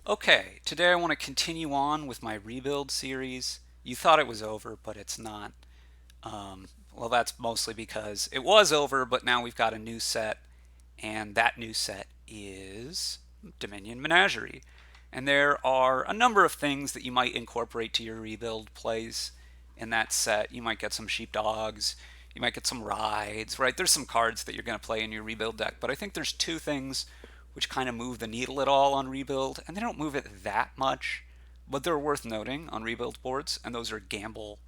Okay, today I want to continue on with my rebuild series. You thought it was over, but it's not. Well, that's mostly because it was over, but now we've got a new set, and that new set is Dominion Menagerie. And there are a number of things that you might incorporate to your rebuild plays in that set. You might get some sheepdogs, you might get some rides, right? There's some cards that you're going to play in your rebuild deck, but I think there's two things which kind of move the needle at all on rebuild, and they don't move it that much, but they're worth noting on rebuild boards, and those are Gamble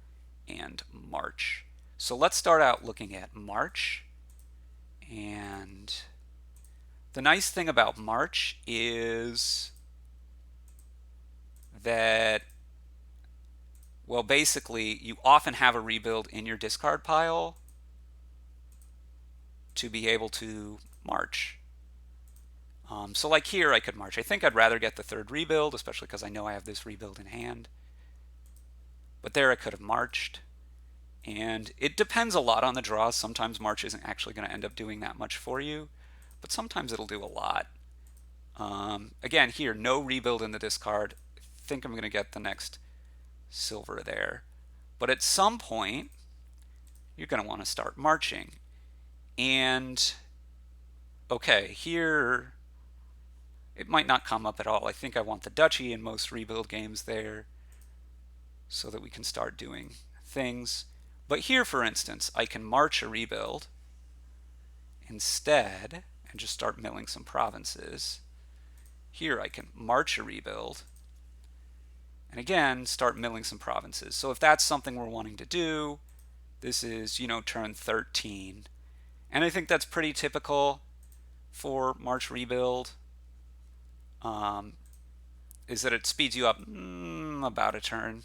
and March. So let's start out looking at March. And the nice thing about March is that, well, basically, you often have a rebuild in your discard pile to be able to march. So like here, I could march. I think I'd rather get the third rebuild, especially because I know I have this rebuild in hand. But there I could have marched. And it depends a lot on the draws. Sometimes March isn't actually going to end up doing that much for you, but sometimes it'll do a lot. Again, here, no rebuild in the discard. I think I'm going to get the next silver there. But at some point, you're going to want to start marching. And, okay, here, it might not come up at all. I think I want the duchy in most rebuild games there so that we can start doing things. But here, for instance, I can march a rebuild instead and just start milling some provinces. Here I can march a rebuild and again start milling some provinces. So if that's something we're wanting to do, this is, turn 13. And I think that's pretty typical for March rebuild, is that it speeds you up about a turn.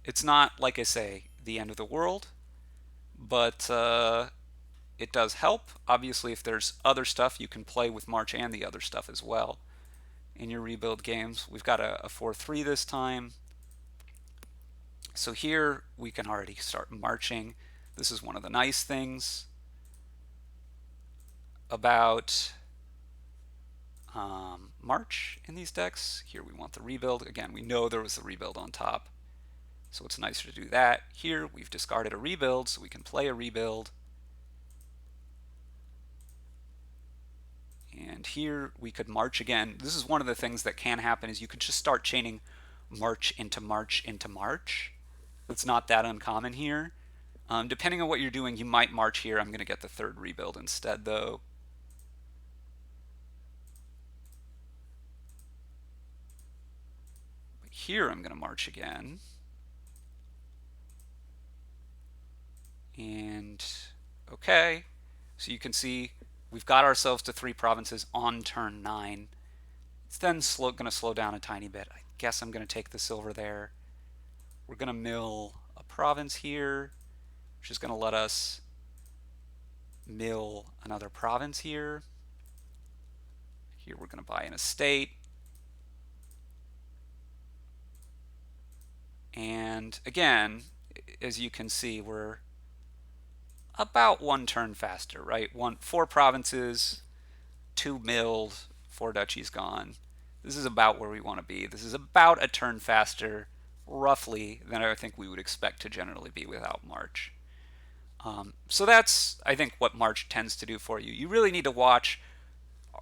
It's not, like I say, the end of the world, but it does help. Obviously, if there's other stuff, you can play with March and the other stuff as well in your rebuild games. We've got a 4-3 this time. So here we can already start marching. This is one of the nice things about March in these decks. Here we want the rebuild. Again, we know there was the rebuild on top, so it's nicer to do that. Here we've discarded a rebuild, so we can play a rebuild. And here we could march again. This is one of the things that can happen, is you could just start chaining March into March into March. It's not that uncommon here. Depending on what you're doing, you might march here. I'm going to get the third rebuild instead, though. But here I'm going to march again. And okay, so you can see we've got ourselves to 3 provinces on turn 9. It's then going to slow down a tiny bit. I guess I'm going to take the silver there. We're going to mill a province here, which is going to let us mill another province here. Here we're going to buy an estate. And again, as you can see, we're about 1 turn faster, right? 4 provinces, 2 milled, 4 duchies gone. This is about where we want to be. This is about a turn faster, roughly, than I think we would expect to generally be without March. So that's, I think, what March tends to do for you. You really need to watch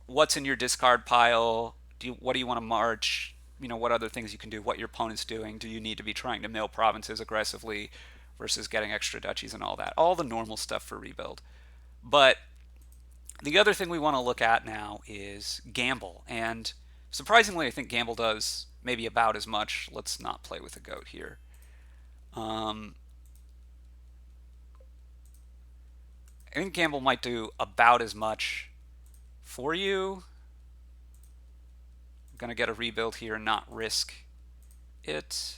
what's in your discard pile. What do you want to march? What other things you can do, what your opponent's doing. Do you need to be trying to mill provinces aggressively versus getting extra duchies and all that? All the normal stuff for rebuild. But the other thing we want to look at now is Gamble. And surprisingly, I think Gamble does maybe about as much. Let's not play with a goat here. I think Gamble might do about as much for you. I'm going to get a rebuild here and not risk it.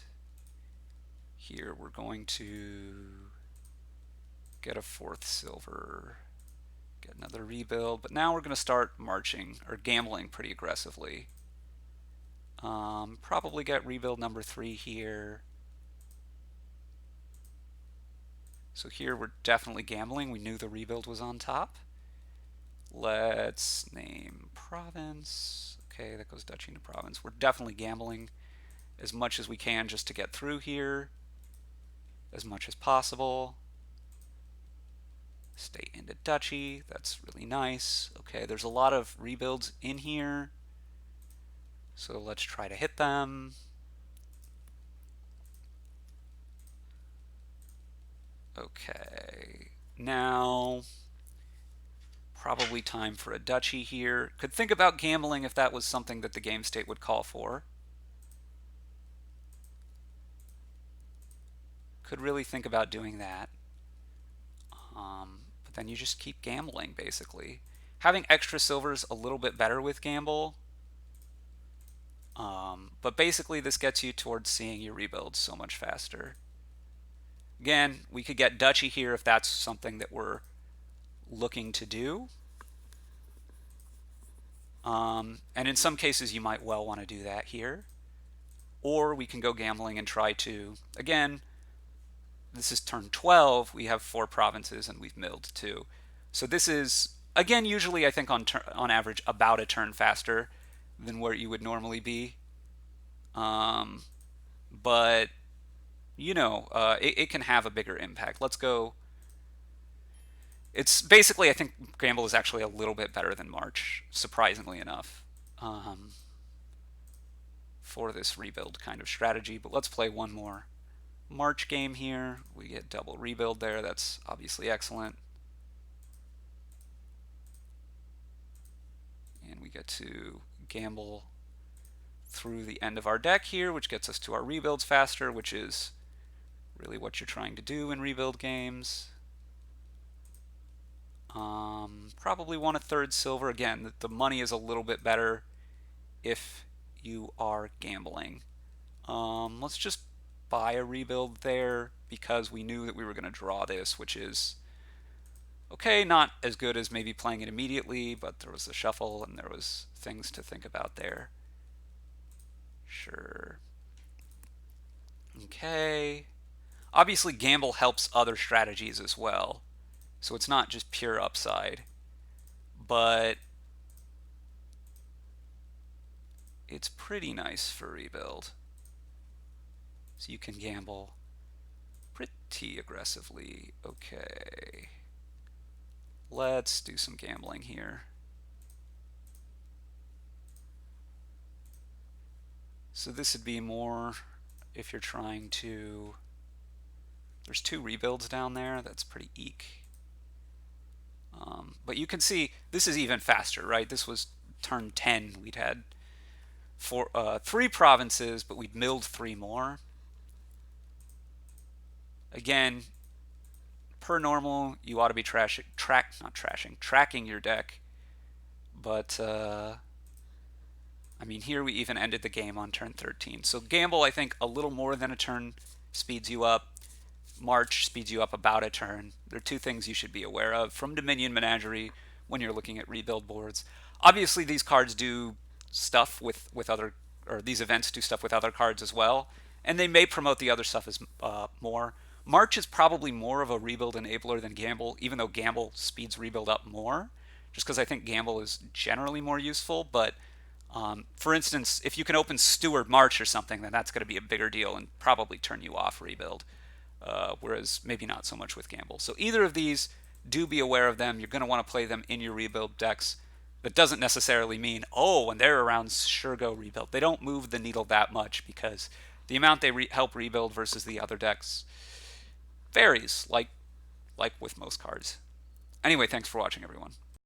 Here we're going to get a 4th silver, get another rebuild, but now we're going to start marching or gambling pretty aggressively. Probably get rebuild number 3 here. So here we're definitely gambling. We knew the rebuild was on top. Let's name province. Okay, that goes duchy into province. We're definitely gambling as much as we can just to get through here, as much as possible. State into duchy. That's really nice. Okay, there's a lot of rebuilds in here. So let's try to hit them. Okay, now probably time for a duchy here. Could think about gambling if that was something that the game state would call for. Could really think about doing that. But then you just keep gambling, basically. Having extra silver is a little bit better with gamble. But basically, this gets you towards seeing your rebuilds so much faster. Again, we could get duchy here if that's something that we're looking to do. And in some cases, you might well want to do that here. Or we can go gambling and try to, again, this is turn 12. We have 4 provinces and we've milled 2. So this is, again, usually I think on average about a turn faster than where you would normally be. But, it can have a bigger impact. Let's go. It's basically, I think gamble is actually a little bit better than March, surprisingly enough, for this rebuild kind of strategy. But let's play one more March game here. We get double rebuild there. That's obviously excellent. And we get to gamble through the end of our deck here, which gets us to our rebuilds faster, which is really what you're trying to do in rebuild games. Probably want a third silver. Again, the money is a little bit better if you are gambling. Let's just buy a rebuild there because we knew that we were going to draw this, which is okay, not as good as maybe playing it immediately, but there was a shuffle and there was things to think about there. Sure. Okay. Obviously, gamble helps other strategies as well, so it's not just pure upside, but it's pretty nice for rebuild. So you can gamble pretty aggressively. Okay. Let's do some gambling here. So this would be more if you're trying to... There's 2 rebuilds down there. That's pretty eek. But you can see this is even faster, right? This was turn 10. We'd had 3 provinces, but we'd milled 3 more. Again, per normal, you ought to be tracking your deck. But I mean, here we even ended the game on turn 13. So gamble, I think, a little more than a turn speeds you up. March speeds you up about a turn. There are 2 things you should be aware of from Dominion Menagerie when you're looking at rebuild boards. Obviously, these cards do stuff with other, or these events do stuff with other cards as well, and they may promote the other stuff as more. March is probably more of a rebuild enabler than Gamble, even though Gamble speeds rebuild up more, just because I think Gamble is generally more useful. But for instance, if you can open Steward March or something, then that's going to be a bigger deal and probably turn you off rebuild. Whereas maybe not so much with Gamble. So either of these, do be aware of them. You're going to want to play them in your rebuild decks. That doesn't necessarily mean, oh, when they're around, sure go rebuild. They don't move the needle that much because the amount they help rebuild versus the other decks varies, like with most cards. Anyway, thanks for watching, everyone.